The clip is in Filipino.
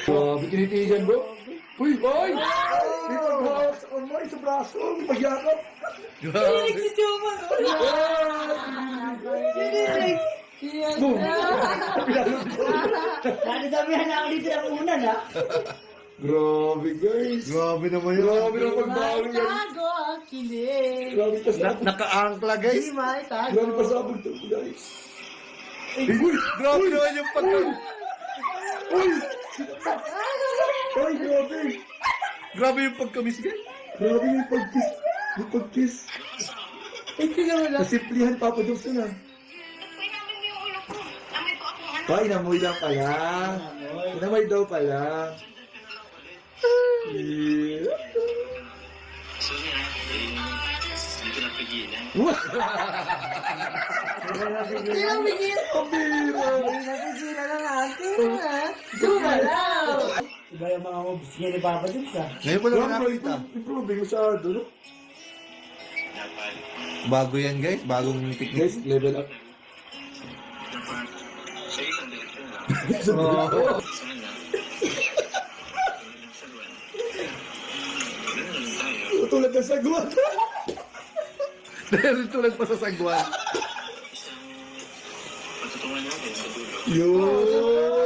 Grabe, tinitigan bro. Uy, oy! Dito bro, sa konmoy, sa braso, pagyakap. Kinilig si Chuma. Kinilig. Boom! Nakidamihan na ako dito ng unan, ha? Grabe guys. Grabe naman yun. Grabe na pagbago yan. Tago ang kilig. Grabe pa sa Naka-angkla guys. Di may tago. Grabe pa sa abog to guys. Uy, grabe naman yung pagka... Uy! Uy, grabe! Grabe yung pagkamis guys. Grabe yung pag-kiss. Yung pag-kiss. Ito naman lang. Nasimplihan Papa Johnson ah. Uy, namin mo yung ulo ko. Amoy ko ako ano. Ay, namoy lang pala. Namoy daw pala. Yeah. Sorry ha, hindi ko napigilan. Hindi lang bigil. Pabira! Napisira ng akin, ha? Gumalaw. Iba yung mga moves niya ni Papa Dibs, ha? Ngayon ko lang nakita. Improving masyado, no? Dapat, Bago yan guys, bagong technique. Guys, level up. dapat, sa isang direksyon lang. Oh. Sana, saluan. Ganun lang tayo. Tulad ng sagwan. Dahil tulad pa sa sagwan. Isang patutungan natin sa dulo. Yun!